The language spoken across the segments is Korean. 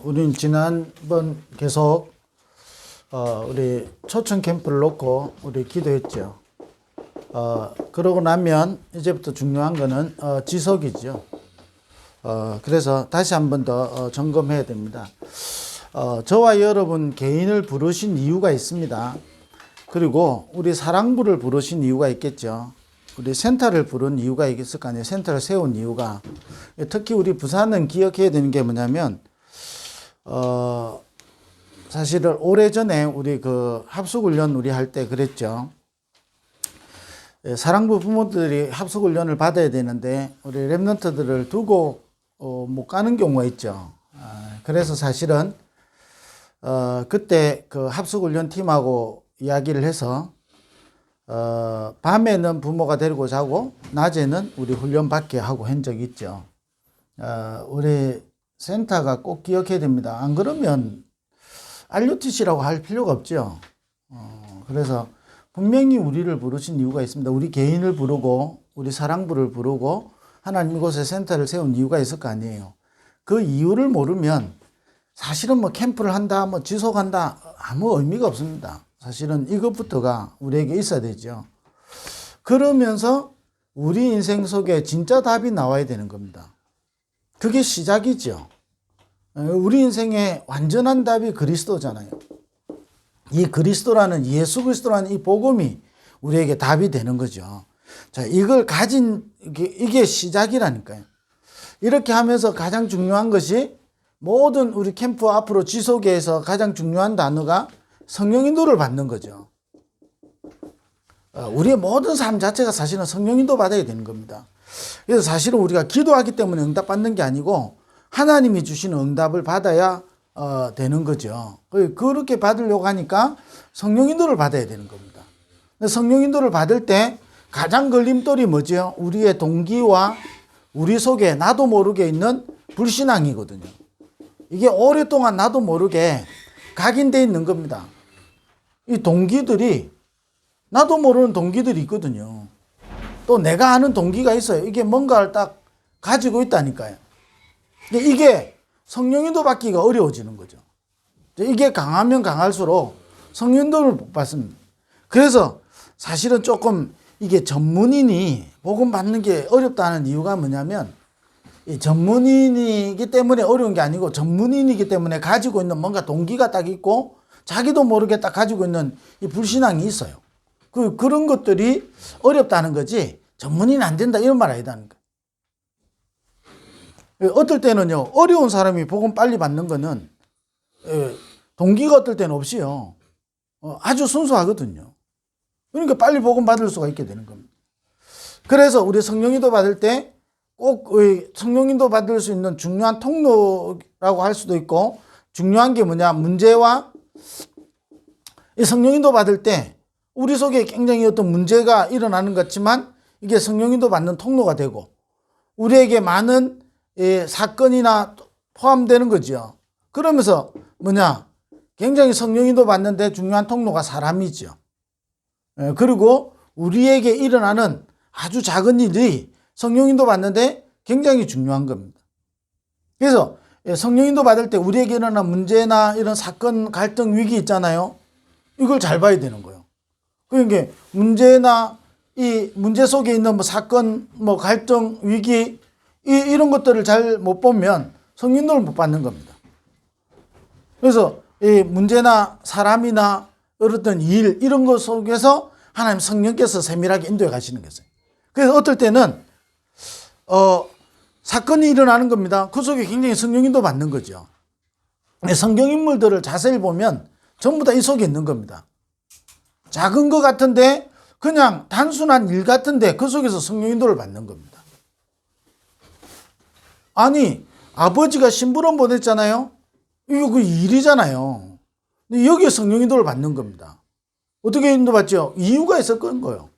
우린 지난번 계속 우리 초청 캠프를 놓고 우리 기도했죠. 그러고 나면 이제부터 중요한 거는 지속이죠. 그래서 다시 한 번 더 점검해야 됩니다. 저와 여러분 개인을 부르신 이유가 있습니다. 그리고 우리 사랑부를 부르신 이유가 있겠죠. 우리 센터를 부른 이유가 있을 거 아니에요. 센터를 세운 이유가. 특히 우리 부산은 기억해야 되는 게 뭐냐면 사실은 오래전에 우리 그 합숙훈련 우리 할 때 그랬죠. 사랑부 부모들이 합숙훈련을 받아야 되는데 우리 랩런트들을 두고 못 가는 경우가 있죠. 그래서 사실은 그때 그 합숙훈련 팀하고 이야기를 해서 밤에는 부모가 데리고 자고 낮에는 우리 훈련 받게 하고 한 적이 있죠. 우리 센터가 꼭 기억해야 됩니다. 안 그러면 RUTC라고 할 필요가 없죠. 그래서 분명히 우리를 부르신 이유가 있습니다. 우리 개인을 부르고 우리 사랑부를 부르고 하나님 이곳에 센터를 세운 이유가 있을 거 아니에요. 그 이유를 모르면 사실은 뭐 캠프를 한다, 뭐 지속한다 아무 의미가 없습니다. 사실은 이것부터가 우리에게 있어야 되죠. 그러면서 우리 인생 속에 진짜 답이 나와야 되는 겁니다. 그게 시작이죠. 우리 인생의 완전한 답이 그리스도잖아요. 이 그리스도라는 예수 그리스도라는 이 복음이 우리에게 답이 되는 거죠. 자, 이걸 가진 이게 시작이라니까요. 이렇게 하면서 가장 중요한 것이 모든 우리 캠프 앞으로 지속에서 가장 중요한 단어가 성령 인도를 받는 거죠. 우리의 모든 삶 자체가 사실은 성령 인도 받아야 되는 겁니다. 그래서 사실은 우리가 기도하기 때문에 응답 받는 게 아니고 하나님이 주시는 응답을 받아야 되는 거죠. 그렇게 받으려고 하니까 성령 인도를 받아야 되는 겁니다. 성령 인도를 받을 때 가장 걸림돌이 뭐죠? 우리의 동기와 우리 속에 나도 모르게 있는 불신앙이거든요. 이게 오랫동안 나도 모르게 각인되어 있는 겁니다. 이 동기들이 나도 모르는 동기들이 있거든요. 또 내가 아는 동기가 있어요. 이게 뭔가를 딱 가지고 있다니까요. 이게 성령인도 받기가 어려워지는 거죠. 이게 강하면 강할수록 성령인도를 못 받습니다. 그래서 사실은 조금 이게 전문인이 복음 받는 게 어렵다는 이유가 뭐냐면 이 전문인이기 때문에 어려운 게 아니고 전문인이기 때문에 가지고 있는 뭔가 동기가 딱 있고 자기도 모르게 딱 가지고 있는 이 불신앙이 있어요. 그런 것들이 어렵다는 거지 전문인 안 된다 이런 말 아니다는 거예요. 어떨 때는요 어려운 사람이 복음 빨리 받는 거는 동기가 어떨 때는 없이요 아주 순수하거든요. 그러니까 빨리 복음 받을 수가 있게 되는 겁니다. 그래서 우리 성령인도 받을 때 꼭 성령인도 받을 수 있는 중요한 통로라고 할 수도 있고 중요한 게 뭐냐 문제와 이 성령인도 받을 때 우리 속에 굉장히 어떤 문제가 일어나는 것 같지만 이게 성령인도 받는 통로가 되고 우리에게 많은 사건이나 포함되는 거죠. 그러면서 뭐냐 굉장히 성령인도 받는데 중요한 통로가 사람이죠. 그리고 우리에게 일어나는 아주 작은 일이 성령인도 받는데 굉장히 중요한 겁니다. 그래서 성령인도 받을 때 우리에게 일어나는 문제나 이런 사건, 갈등, 위기 있잖아요. 이걸 잘 봐야 되는 거예요. 그러니까 문제나 이 문제 속에 있는 뭐 사건, 뭐 갈등, 위기 이런 것들을 잘 못 보면 성령인도를 못 받는 겁니다. 그래서 이 문제나 사람이나 어떤 일 이런 것 속에서 하나님 성령께서 세밀하게 인도해 가시는 거죠. 그래서 어떨 때는 사건이 일어나는 겁니다. 그 속에 굉장히 성령인도 받는 거죠. 성경인물들을 자세히 보면 전부 다 이 속에 있는 겁니다. 작은 것 같은데 그냥 단순한 일 같은데 그 속에서 성령인도를 받는 겁니다. 아니 아버지가 심부름 보냈잖아요. 이거 그 일이잖아요. 근데 여기에 성령인도를 받는 겁니다. 어떻게 인도받죠? 이유가 있었던 거예요.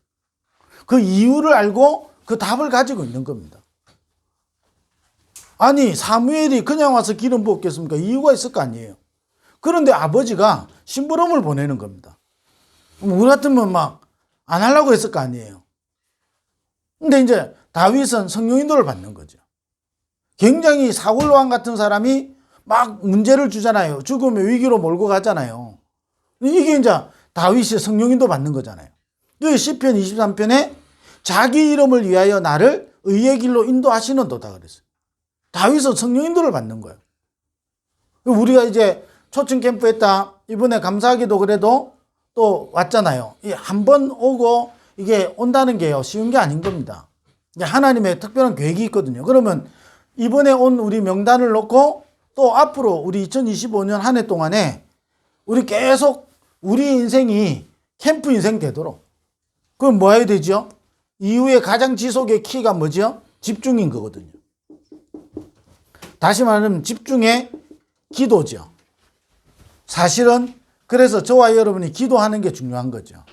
그 이유를 알고 그 답을 가지고 있는 겁니다. 아니 사무엘이 그냥 와서 기름 부었겠습니까? 이유가 있을 거 아니에요. 그런데 아버지가 심부름을 보내는 겁니다. 우리 같으면 막 안 하려고 했을 거 아니에요. 근데 이제 다윗은 성령 인도를 받는 거죠. 굉장히 사울왕 같은 사람이 막 문제를 주잖아요. 죽음의 위기로 몰고 가잖아요. 이게 이제 다윗이 성령인도 받는 거잖아요. 그 시편 23편에 자기 이름을 위하여 나를 의의 길로 인도하시는도다 그랬어요. 다윗은 성령인도를 받는 거예요. 우리가 이제 초청 캠프 했다. 이번에 감사하기도 그래도 또 왔잖아요. 한 번 오고 이게 온다는 게요. 쉬운 게 아닌 겁니다. 하나님의 특별한 계획이 있거든요. 그러면 이번에 온 우리 명단을 놓고 또 앞으로 우리 2025년 한 해 동안에 우리 계속 우리 인생이 캠프 인생 되도록. 그럼 뭐 해야 되죠? 이후에 가장 지속의 키가 뭐죠? 집중인 거거든요. 다시 말하면 집중의 기도죠. 사실은 그래서 저와 여러분이 기도하는 게 중요한 거죠.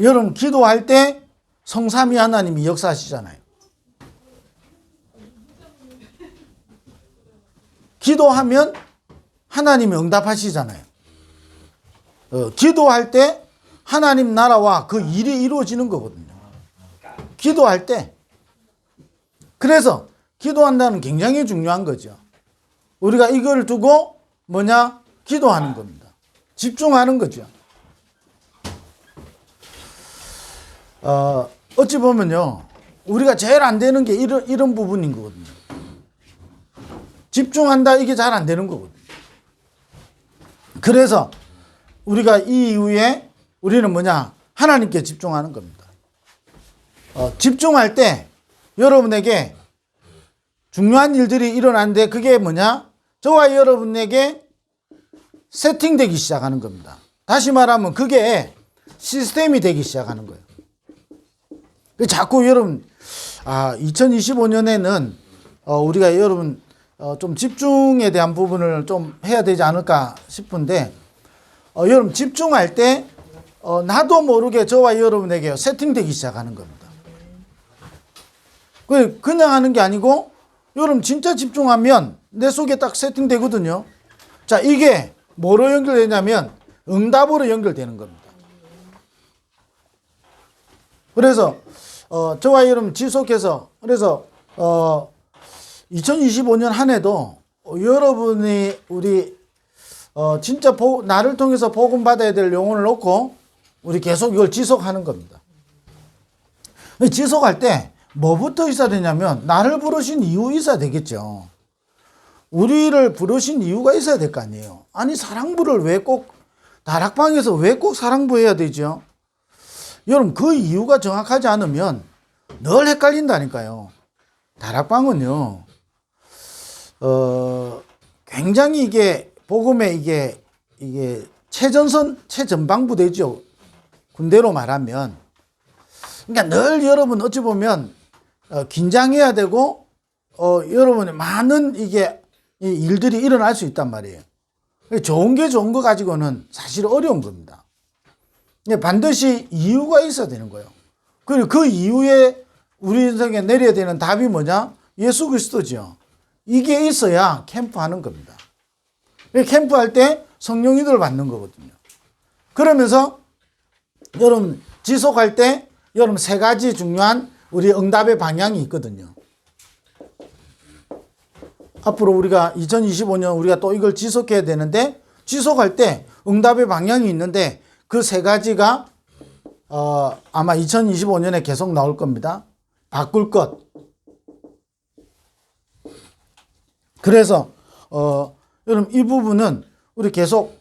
여러분 기도할 때 성삼위 하나님이 역사하시잖아요. 기도하면 하나님이 응답하시잖아요. 기도할 때 하나님 나라와 그 일이 이루어지는 거거든요. 기도할 때. 그래서 기도한다는 굉장히 중요한 거죠. 우리가 이걸 두고 뭐냐? 기도하는 겁니다. 집중하는 거죠. 어찌 보면요. 우리가 제일 안 되는 게 이런 부분인 거거든요. 집중한다 이게 잘 안 되는 거거든요. 그래서 우리가 이 이후에 우리는 뭐냐? 하나님께 집중하는 겁니다. 집중할 때 여러분에게 중요한 일들이 일어나는데 그게 뭐냐? 저와 여러분에게 세팅되기 시작하는 겁니다. 다시 말하면 그게 시스템이 되기 시작하는 거예요. 자꾸 여러분 2025년에는 우리가 여러분 좀 집중에 대한 부분을 좀 해야 되지 않을까 싶은데 여러분 집중할 때 나도 모르게 저와 여러분에게 세팅되기 시작하는 겁니다. 그냥 하는 게 아니고 여러분 진짜 집중하면 내 속에 딱 세팅되거든요. 자, 이게 뭐로 연결되냐면 응답으로 연결되는 겁니다. 그래서 저와 여러분 지속해서 그래서 2025년 한 해도 여러분이 우리 진짜 나를 통해서 복음 받아야 될 영혼을 놓고 우리 계속 이걸 지속하는 겁니다. 지속할 때 뭐부터 있어야 되냐면 나를 부르신 이유 있어야 되겠죠. 우리를 부르신 이유가 있어야 될 거 아니에요. 아니 사랑부를 왜 꼭 다락방에서 왜 꼭 사랑부 해야 되죠? 여러분 그 이유가 정확하지 않으면 늘 헷갈린다니까요. 다락방은요. 굉장히 이게 복음의 이게 최전방부대죠. 군대로 말하면. 그러니까 늘 여러분 어찌 보면 긴장해야 되고 여러분의 많은 이게 일들이 일어날 수 있단 말이에요. 좋은 게 좋은 거 가지고는 사실 어려운 겁니다. 반드시 이유가 있어야 되는 거예요. 그리고 그 이유에 우리 인생에 내려야 되는 답이 뭐냐? 예수 그리스도죠. 이게 있어야 캠프하는 겁니다. 캠프할 때 성령인도를 받는 거거든요. 그러면서 여러분 지속할 때 여러분 세 가지 중요한 우리 응답의 방향이 있거든요. 앞으로 우리가 2025년 우리가 또 이걸 지속해야 되는데 지속할 때 응답의 방향이 있는데 그 세 가지가 아마 2025년에 계속 나올 겁니다. 바꿀 것. 그래서 여러분 이 부분은 우리 계속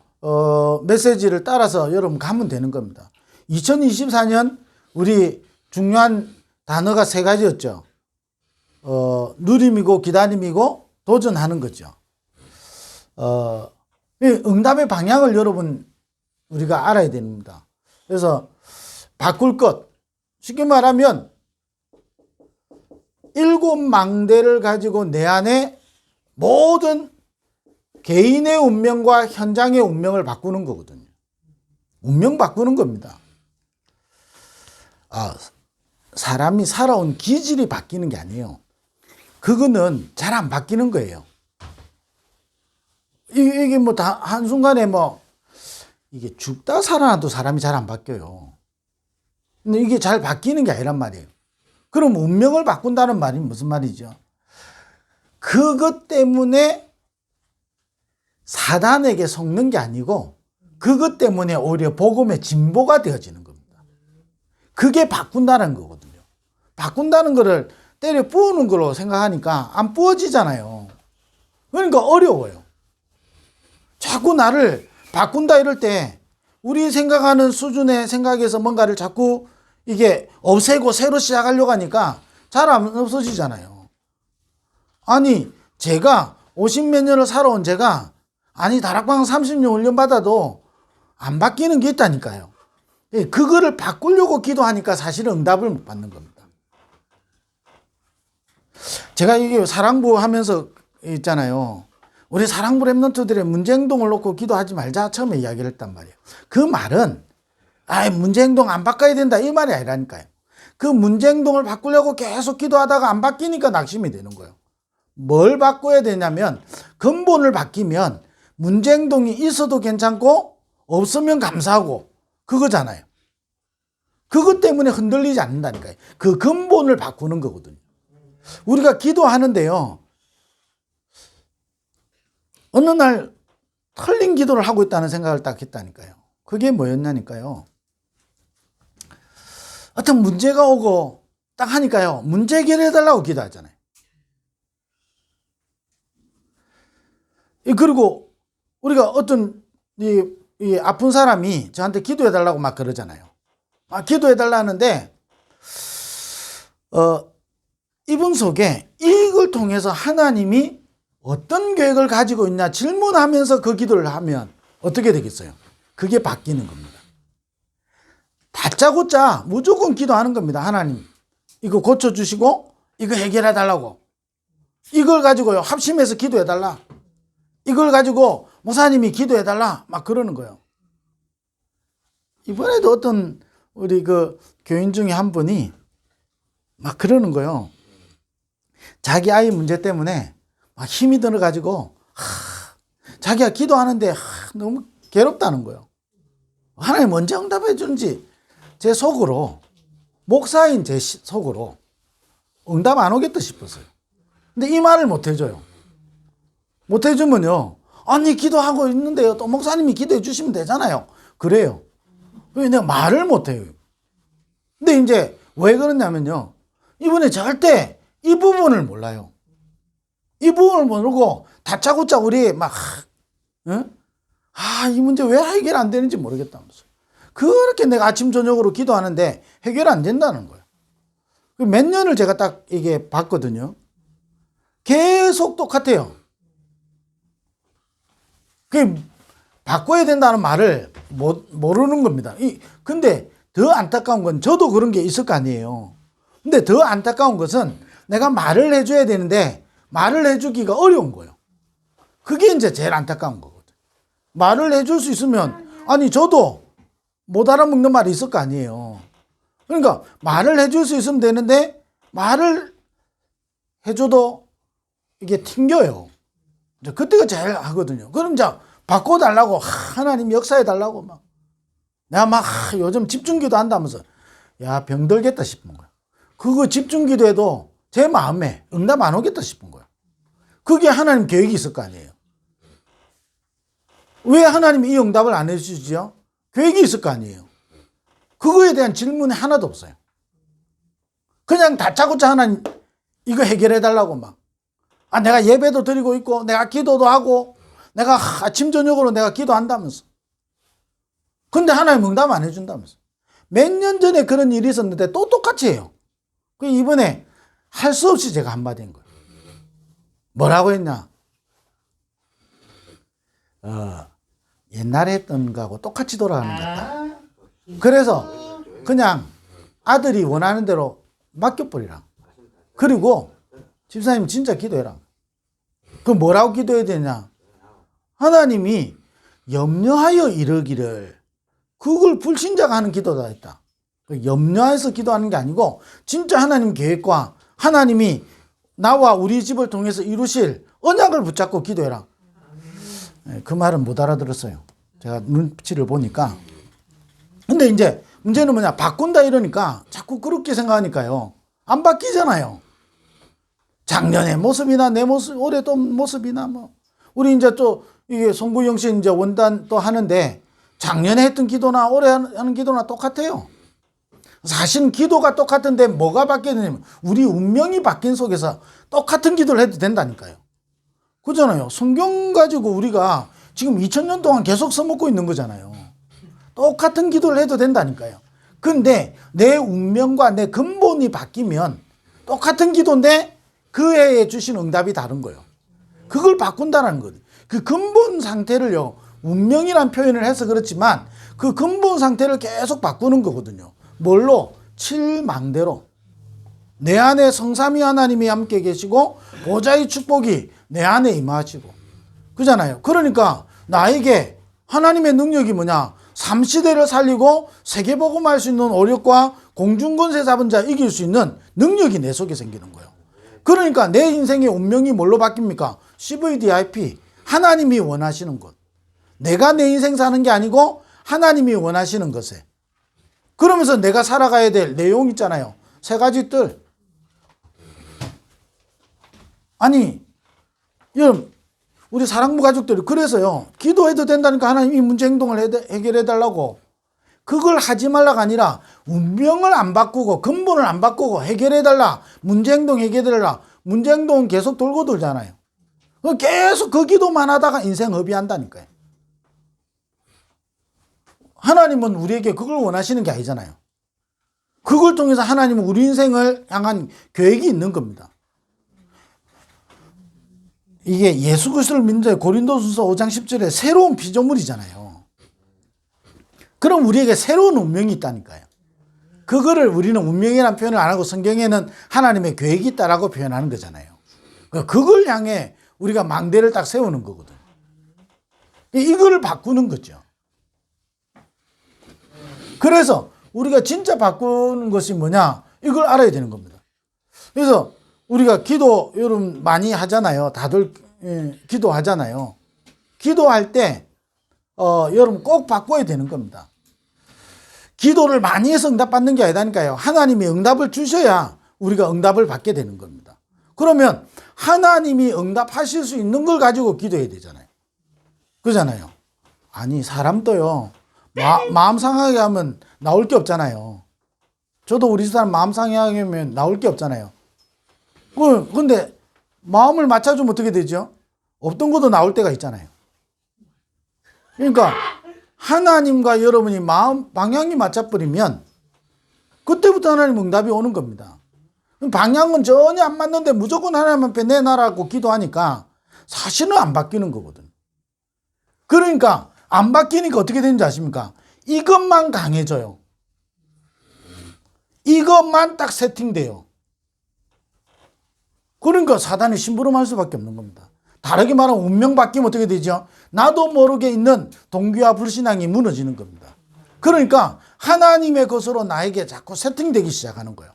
메시지를 따라서 여러분 가면 되는 겁니다. 2024년 우리 중요한 단어가 세 가지였죠. 누림이고 기다림이고 도전하는 거죠. 응답의 방향을 여러분 우리가 알아야 됩니다. 그래서 바꿀 것. 쉽게 말하면 7망대를 가지고 내 안에 모든 개인의 운명과 현장의 운명을 바꾸는 거거든요. 운명 바꾸는 겁니다. 사람이 살아온 기질이 바뀌는 게 아니에요. 그거는 잘 안 바뀌는 거예요. 이게 뭐 다 한순간에 이게 죽다 살아나도 사람이 잘 안 바뀌어요. 근데 이게 잘 바뀌는 게 아니란 말이에요. 그럼 운명을 바꾼다는 말이 무슨 말이죠? 그것 때문에 사단에게 속는 게 아니고 그것 때문에 오히려 복음의 진보가 되어지는 겁니다. 그게 바꾼다는 거거든요. 바꾼다는 거를 때려 부으는 걸로 생각하니까 안 부어지잖아요. 그러니까 어려워요. 자꾸 나를 바꾼다 이럴 때 우리 생각하는 수준의 생각에서 뭔가를 자꾸 이게 없애고 새로 시작하려고 하니까 잘 안 없어지잖아요. 아니 제가 50몇 년을 살아온 제가 아니 다락방 30년 훈련받아도 안 바뀌는 게 있다니까요. 그거를 바꾸려고 기도하니까 사실은 응답을 못 받는 겁니다. 제가 이게 사랑부 하면서 있잖아요. 우리 사랑부 랩런트들의 문제행동을 놓고 기도하지 말자 처음에 이야기를 했단 말이에요. 그 말은 문제행동 안 바꿔야 된다 이 말이 아니라니까요. 그 문제행동을 바꾸려고 계속 기도하다가 안 바뀌니까 낙심이 되는 거예요. 뭘 바꿔야 되냐면 근본을 바뀌면 문제행동이 있어도 괜찮고 없으면 감사하고 그거잖아요. 그것 때문에 흔들리지 않는다니까요. 그 근본을 바꾸는 거거든요. 우리가 기도하는데요. 어느 날 틀린 기도를 하고 있다는 생각을 딱 했다니까요. 그게 뭐였냐니까요. 어떤 문제가 오고 딱 하니까요. 문제 해결해달라고 기도하잖아요. 그리고 우리가 어떤 이 아픈 사람이 저한테 기도해달라고 막 그러잖아요. 기도해달라 하는데 이분 속에 이걸 통해서 하나님이 어떤 계획을 가지고 있냐 질문하면서 그 기도를 하면 어떻게 되겠어요? 그게 바뀌는 겁니다. 다짜고짜 무조건 기도하는 겁니다. 하나님 이거 고쳐주시고 이거 해결해달라고 이걸 가지고요 합심해서 기도해달라 이걸 가지고 목사님이 기도해달라 막 그러는 거예요. 이번에도 어떤 우리 그 교인 중에 한 분이 막 그러는 거예요. 자기 아이 문제 때문에 막 힘이 들어가지고 자기가 기도하는데 너무 괴롭다는 거예요. 하나님 언제 응답해 주는지 제 속으로 목사인 제 속으로 응답 안 오겠다 싶었어요. 근데 이 말을 못 해줘요. 못 해주면요 아니 기도하고 있는데요 또 목사님이 기도해 주시면 되잖아요. 그래요. 왜 내가 말을 못 해요. 근데 이제 왜 그러냐면요 이분이 절대 이 부분을 몰라요. 이 부분을 모르고 다짜고짜 우리 막 이 문제 왜 해결 안 되는지 모르겠다면서 그렇게 내가 아침 저녁으로 기도하는데 해결 안 된다는 거예요. 몇 년을 제가 딱 이게 봤거든요. 계속 똑같아요. 그 바꿔야 된다는 말을 모르는 겁니다. 근데 더 안타까운 건 저도 그런 게 있을 거 아니에요. 근데 더 안타까운 것은 내가 말을 해줘야 되는데 말을 해주기가 어려운 거예요. 그게 이제 제일 안타까운 거거든. 말을 해줄 수 있으면 아니 저도 못 알아먹는 말이 있을 거 아니에요. 그러니까 말을 해줄 수 있으면 되는데 말을 해줘도 이게 튕겨요. 이제 그때가 제일 하거든요. 그럼 이제 바꿔달라고 하나님 역사해달라고 막 내가 막 요즘 집중기도 한다면서 야 병들겠다 싶은 거야. 그거 집중기도해도 제 마음에 응답 안 오겠다 싶은 거야. 그게 하나님 계획이 있을 거 아니에요. 왜 하나님이 이 응답을 안 해주시죠? 계획이 있을 거 아니에요. 그거에 대한 질문이 하나도 없어요. 그냥 다짜고짜 하나님 이거 해결해달라고 막 내가 예배도 드리고 있고 내가 기도도 하고 내가 아침 저녁으로 내가 기도한다면서 근데 하나님 응답 안 해준다면서 몇 년 전에 그런 일이 있었는데 또 똑같이 해요. 그 이번에 할 수 없이 제가 한마디 한 거예요. 뭐라고 했냐? 옛날에 했던 거하고 똑같이 돌아가는 것 같다. 그래서 그냥 아들이 원하는 대로 맡겨버리라. 그리고 집사님 진짜 기도해라. 그 뭐라고 기도해야 되냐? 하나님이 염려하여 이르기를 그걸 불신자가 하는 기도다 했다. 염려해서 기도하는 게 아니고 진짜 하나님 계획과 하나님이 나와 우리 집을 통해서 이루실 언약을 붙잡고 기도해라. 그 말은 못 알아들었어요. 제가 눈치를 보니까. 근데 이제 문제는 뭐냐? 바꾼다 이러니까 자꾸 그렇게 생각하니까요. 안 바뀌잖아요. 작년의 모습이나 내 모습, 올해 또 모습이나 뭐. 우리 이제 또 이게 송구영 씨 이제 원단 또 하는데 작년에 했던 기도나 올해 하는 기도나 똑같아요. 사실은 기도가 똑같은데 뭐가 바뀌었냐면 우리 운명이 바뀐 속에서 똑같은 기도를 해도 된다니까요. 그잖아요. 성경 가지고 우리가 지금 2000년 동안 계속 써먹고 있는 거잖아요. 똑같은 기도를 해도 된다니까요. 근데 내 운명과 내 근본이 바뀌면 똑같은 기도인데 그 해에 주신 응답이 다른 거예요. 그걸 바꾼다는 거예요. 그 근본 상태를요, 운명이란 표현을 해서 그렇지만 그 근본 상태를 계속 바꾸는 거거든요. 뭘로? 칠망대로. 내 안에 성삼위 하나님이 함께 계시고 보좌의 축복이 내 안에 임하시고. 그잖아요. 그러니까 나에게 하나님의 능력이 뭐냐? 삼시대를 살리고 세계복음할 수 있는 오력과 공중권세 잡은 자 이길 수 있는 능력이 내 속에 생기는 거예요. 그러니까 내 인생의 운명이 뭘로 바뀝니까? CVDIP. 하나님이 원하시는 것. 내가 내 인생 사는 게 아니고 하나님이 원하시는 것에. 그러면서 내가 살아가야 될 내용 있잖아요. 세 가지 뜰. 아니, 여러분, 우리 사랑부 가족들이 그래서요, 기도해도 된다니까 하나님이 문제 행동을 해결해 달라고. 그걸 하지 말라가 아니라 운명을 안 바꾸고 근본을 안 바꾸고 해결해 달라. 문제 행동 해결해 달라. 문제 행동은 계속 돌고 돌잖아요. 계속 그 기도만 하다가 인생 허비한다니까요. 하나님은 우리에게 그걸 원하시는 게 아니잖아요. 그걸 통해서 하나님은 우리 인생을 향한 계획이 있는 겁니다. 이게 예수 그리스도를 믿는 고린도전서 5장 10절에 새로운 피조물이잖아요. 그럼 우리에게 새로운 운명이 있다니까요. 그거를 우리는 운명이라는 표현을 안 하고 성경에는 하나님의 계획이 있다라고 표현하는 거잖아요. 그걸 향해 우리가 망대를 딱 세우는 거거든. 이거를 바꾸는 거죠. 그래서 우리가 진짜 바꾸는 것이 뭐냐? 이걸 알아야 되는 겁니다. 그래서 우리가 기도 여러분 많이 하잖아요. 다들 기도하잖아요. 기도할 때 여러분 꼭 바꿔야 되는 겁니다. 기도를 많이 해서 응답받는 게 아니라니까요. 하나님이 응답을 주셔야 우리가 응답을 받게 되는 겁니다. 그러면 하나님이 응답하실 수 있는 걸 가지고 기도해야 되잖아요. 그러잖아요. 아니 사람도요. 마음 상하게 하면 나올 게 없잖아요. 저도 우리 사람 마음 상하게 하면 나올 게 없잖아요. 근데 마음을 맞춰주면 어떻게 되죠? 없던 것도 나올 때가 있잖아요. 그러니까 하나님과 여러분이 마음 방향이 맞춰버리면 그때부터 하나님 응답이 오는 겁니다. 방향은 전혀 안 맞는데 무조건 하나님 앞에 내놔라고 기도하니까 사실은 안 바뀌는 거거든. 그러니까 안 바뀌니까 어떻게 되는지 아십니까? 이것만 강해져요. 이것만 딱 세팅돼요. 그러니까 사단이 심부름할 수밖에 없는 겁니다. 다르게 말하면 운명 바뀌면 어떻게 되죠? 나도 모르게 있는 동기와 불신앙이 무너지는 겁니다. 그러니까 하나님의 것으로 나에게 자꾸 세팅되기 시작하는 거예요.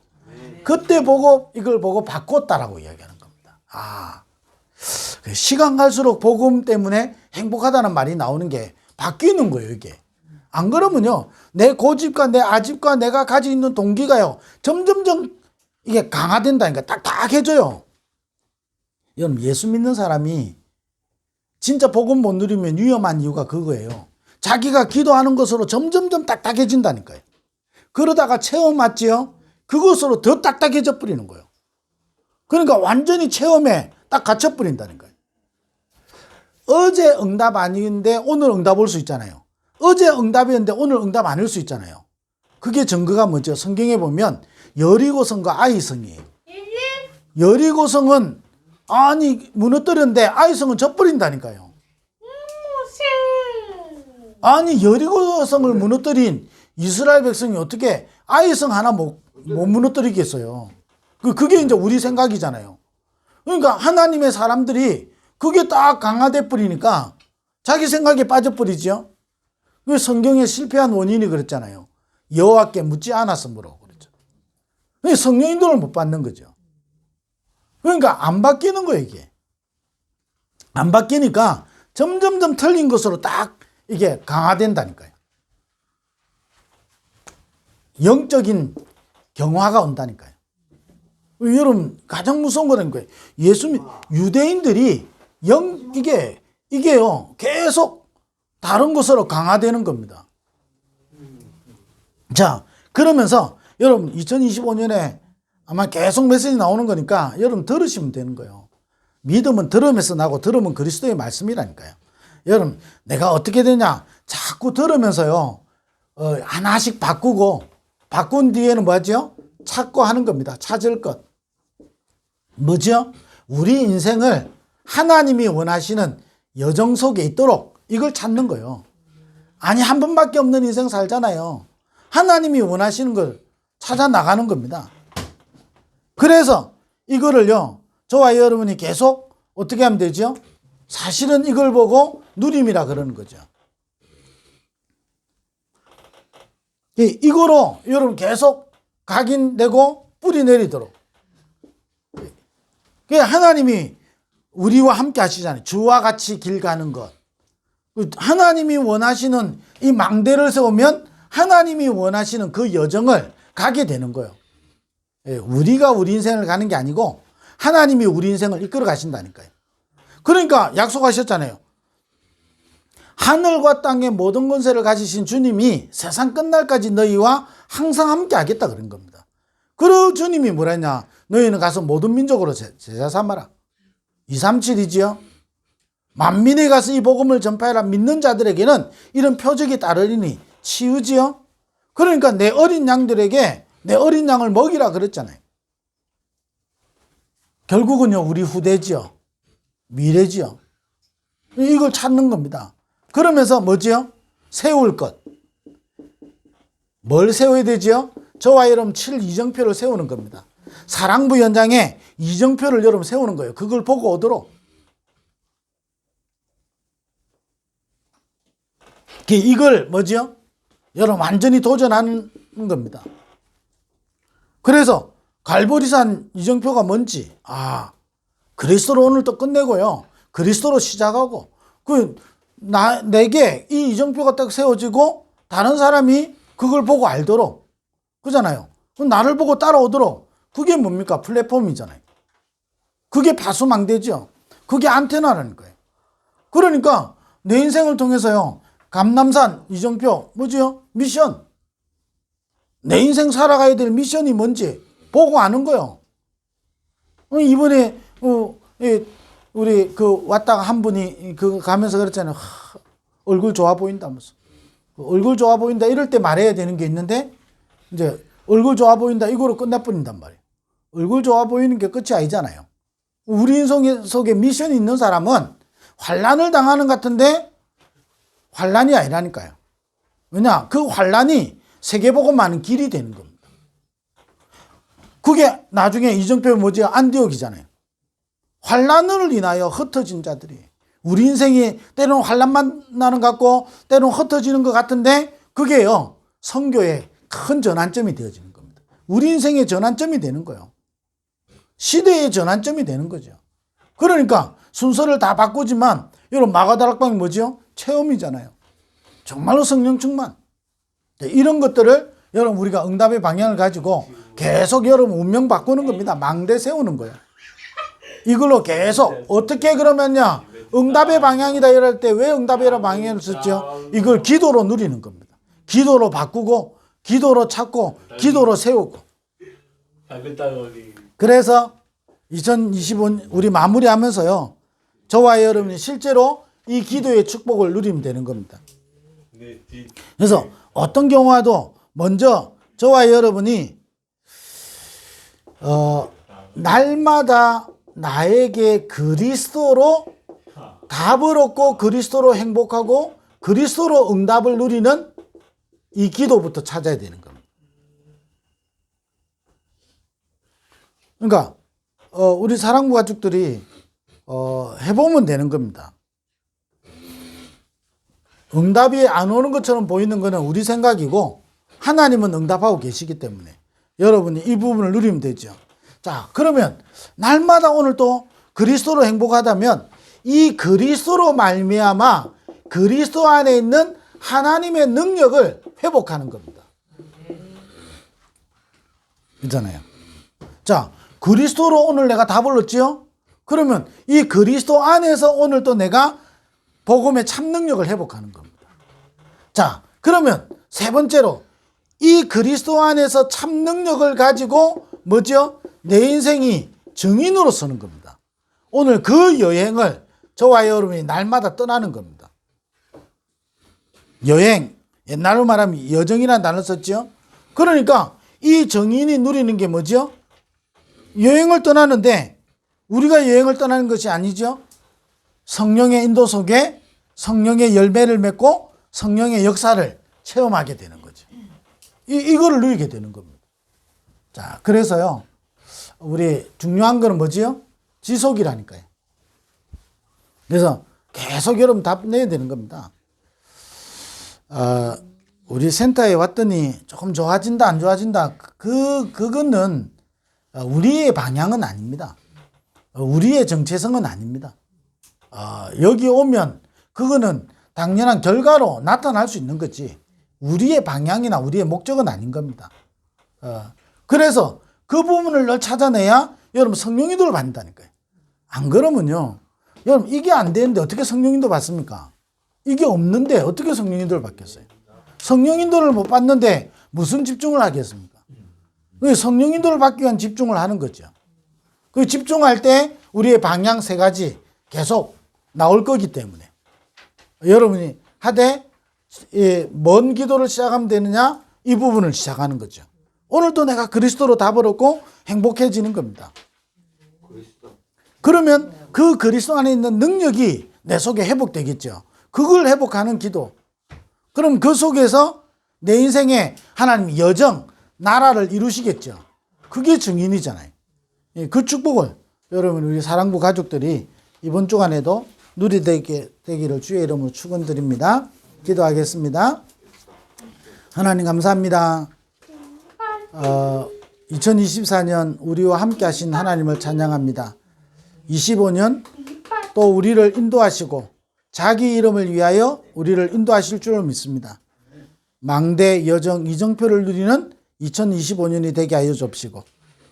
그때 보고 이걸 보고 바꿨다라고 이야기하는 겁니다. 시간 갈수록 복음 때문에 행복하다는 말이 나오는 게 바뀌는 거예요, 이게. 안 그러면요, 내 고집과 내 아집과 내가 가지고 있는 동기가요, 점점점 이게 강화된다니까, 딱딱해져요. 여러분, 예수 믿는 사람이 진짜 복음 못 누리면 위험한 이유가 그거예요. 자기가 기도하는 것으로 점점점 딱딱해진다니까요. 그러다가 체험 맞지요? 그것으로 더 딱딱해져 버리는 거예요. 그러니까 완전히 체험에 딱 갇혀 버린다니까요. 어제 응답 아닌데 오늘 응답 올 수 있잖아요. 어제 응답이었는데 오늘 응답 아닐 수 있잖아요. 그게 증거가 뭐죠? 성경에 보면 여리고성과 아이성이에요. 여리고성은 아니 무너뜨렸는데 아이성은 져버린다니까요. 아니 여리고성을 무너뜨린 이스라엘 백성이 어떻게 아이성 하나 못 무너뜨리겠어요. 그게 이제 우리 생각이잖아요. 그러니까 하나님의 사람들이 그게 딱 강화돼 버리니까 자기 생각에 빠져버리죠. 그 성경에 실패한 원인이 그랬잖아요. 여호와께 묻지 않았으므로 그랬죠. 성령 인도를 못 받는 거죠. 그러니까 안 바뀌는 거예요, 이게. 안 바뀌니까 점점점 틀린 것으로 딱 이게 강화된다니까요. 영적인 경화가 온다니까요. 여러분 가장 무서운 거는 거예요. 유대인들이 이게요 계속 다른 것으로 강화되는 겁니다. 자, 그러면서 여러분 2025년에 아마 계속 메시지 나오는 거니까 여러분 들으시면 되는 거예요. 믿음은 들으면서 나고 들으면 그리스도의 말씀이라니까요. 여러분 내가 어떻게 되냐 자꾸 들으면서요 하나씩 바꾸고 바꾼 뒤에는 뭐죠? 찾고 하는 겁니다. 찾을 것. 뭐죠? 우리 인생을 하나님이 원하시는 여정 속에 있도록 이걸 찾는 거예요. 아니 한 번밖에 없는 인생 살잖아요. 하나님이 원하시는 걸 찾아 나가는 겁니다. 그래서 이거를요 저와 여러분이 계속 어떻게 하면 되죠? 사실은 이걸 보고 누림이라 그러는 거죠. 이거로 여러분 계속 각인되고 뿌리 내리도록. 하나님이 우리와 함께 하시잖아요. 주와 같이 길 가는 것. 하나님이 원하시는 이 망대를 세우면 하나님이 원하시는 그 여정을 가게 되는 거예요. 우리가 우리 인생을 가는 게 아니고 하나님이 우리 인생을 이끌어 가신다니까요. 그러니까 약속하셨잖아요. 하늘과 땅의 모든 권세를 가지신 주님이 세상 끝날까지 너희와 항상 함께 하겠다 그런 겁니다. 그리고 주님이 뭐라 했냐? 너희는 가서 모든 민족으로 제자 삼아라. 237이지요. 만민에 가서 이 복음을 전파해라. 믿는 자들에게는 이런 표적이 따르리니 치유지요. 그러니까 내 어린 양들에게 내 어린 양을 먹이라 그랬잖아요. 결국은요 우리 후대지요. 미래지요. 이걸 찾는 겁니다. 그러면서 뭐지요? 세울 것. 뭘 세워야 되지요? 저와 여러분 7이정표를 세우는 겁니다. 사랑부 연장에 이정표를 여러분 세우는 거예요. 그걸 보고 오도록. 이걸 뭐지요? 여러분 완전히 도전하는 겁니다. 그래서 갈보리산 이정표가 뭔지 그리스도로 오늘 또 끝내고요. 그리스도로 시작하고 내게 이 이정표가 딱 세워지고 다른 사람이 그걸 보고 알도록 그잖아요. 나를 보고 따라오도록 그게 뭡니까? 플랫폼이잖아요. 그게 파수망대죠. 그게 안테나라는 거예요. 그러니까 내 인생을 통해서요. 감남산 이정표 뭐지요? 미션. 내 인생 살아가야 될 미션이 뭔지 보고 아는 거예요. 이번에 우리 왔다가 한 분이 가면서 그랬잖아요. 얼굴 좋아 보인다면서. 얼굴 좋아 보인다 이럴 때 말해야 되는 게 있는데 이제 얼굴 좋아 보인다 이거로 끝나버린단 말이에요. 얼굴 좋아 보이는 게 끝이 아니잖아요. 우리 인생 속에 미션이 있는 사람은 환난을 당하는 것 같은데 환난이 아니라니까요. 왜냐? 그 환난이 세계복음하는 길이 되는 겁니다. 그게 나중에 이정표 뭐지? 안디옥이잖아요. 환난을 인하여 흩어진 자들이 우리 인생이 때로는 환난만 나는 것 같고 때로는 흩어지는 것 같은데 그게요 선교의 큰 전환점이 되어지는 겁니다. 우리 인생의 전환점이 되는 거예요. 시대의 전환점이 되는 거죠. 그러니까 순서를 다 바꾸지만 여러분 마가다락방이 뭐죠? 체험이잖아요. 정말로 성령 충만. 이런 것들을 여러분 우리가 응답의 방향을 가지고 계속 여러분 운명 바꾸는 겁니다. 망대 세우는 거예요. 이걸로 계속 어떻게 그러면요 응답의 방향이다 이럴 때 왜 응답의 방향을 썼죠? 이걸 기도로 누리는 겁니다. 기도로 바꾸고 기도로 찾고 기도로 세우고. 그래서 2025년 우리 마무리하면서요 저와 여러분이 실제로 이 기도의 축복을 누리면 되는 겁니다. 그래서 어떤 경우와도 먼저 저와 여러분이 날마다 나에게 그리스도로 답을 얻고 그리스도로 행복하고 그리스도로 응답을 누리는 이 기도부터 찾아야 되는 겁니다. 그러니까 우리 사랑부 가족들이 해보면 되는 겁니다. 응답이 안 오는 것처럼 보이는 것은 우리 생각이고 하나님은 응답하고 계시기 때문에 여러분이 이 부분을 누리면 되죠. 자, 그러면 날마다 오늘 또 그리스도로 행복하다면 이 그리스도로 말미암아 그리스도 안에 있는 하나님의 능력을 회복하는 겁니다. 있잖아요. 자, 그리스도로 오늘 내가 답을 얻지요? 그러면 이 그리스도 안에서 오늘 또 내가 복음의 참 능력을 회복하는 겁니다. 자, 그러면 세 번째로 이 그리스도 안에서 참 능력을 가지고 뭐죠? 내 인생이 증인으로 서는 겁니다. 오늘 그 여행을 저와 여러분이 날마다 떠나는 겁니다. 여행, 옛날로 말하면 여정이라는 단어를 썼죠. 그러니까 이 증인이 누리는 게 뭐죠? 여행을 떠나는데 우리가 여행을 떠나는 것이 아니죠. 성령의 인도 속에 성령의 열매를 맺고 성령의 역사를 체험하게 되는 거죠. 이거를 누리게 되는 겁니다. 자, 그래서요, 우리 중요한 거는 뭐지요? 지속이라니까요. 그래서 계속 여러분 답 내야 되는 겁니다. 우리 센터에 왔더니 조금 좋아진다, 안 좋아진다. 그거는 우리의 방향은 아닙니다. 우리의 정체성은 아닙니다. 여기 오면 그거는 당연한 결과로 나타날 수 있는 거지. 우리의 방향이나 우리의 목적은 아닌 겁니다. 그래서 그 부분을 늘 찾아내야 여러분 성령인도를 받는다니까요. 안 그러면요, 여러분 이게 안 되는데 어떻게 성령인도 받습니까? 이게 없는데 어떻게 성령인도를 받겠어요? 성령인도를 못 받는데 무슨 집중을 하겠습니까? 성령인도를 받기 위한 집중을 하는 거죠. 그 집중할 때 우리의 방향 세 가지 계속 나올 거기 때문에 여러분이 하되 뭔 기도를 시작하면 되느냐? 이 부분을 시작하는 거죠. 오늘도 내가 그리스도로 답을 얻고 행복해지는 겁니다. 그러면 그 그리스도 안에 있는 능력이 내 속에 회복되겠죠. 그걸 회복하는 기도. 그럼 그 속에서 내 인생에 하나님 여정, 나라를 이루시겠죠. 그게 증인이잖아요. 그 축복을 여러분 우리 사랑부 가족들이 이번 주간에도 누리게 되기를 주의 이름으로 축원드립니다. 기도하겠습니다. 하나님 감사합니다. 2024년 우리와 함께 하신 하나님을 찬양합니다. 25년 또 우리를 인도하시고 자기 이름을 위하여 우리를 인도하실 줄을 믿습니다. 망대 여정 이정표를 누리는 2025년이 되게 하여 주옵시고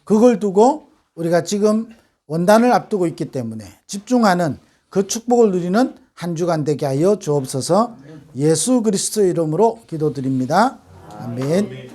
그걸 두고 우리가 지금 원단을 앞두고 있기 때문에 집중하는 그 축복을 누리는 한 주간 되게 하여 주옵소서. 예수 그리스도의 이름으로 기도드립니다. 아멘.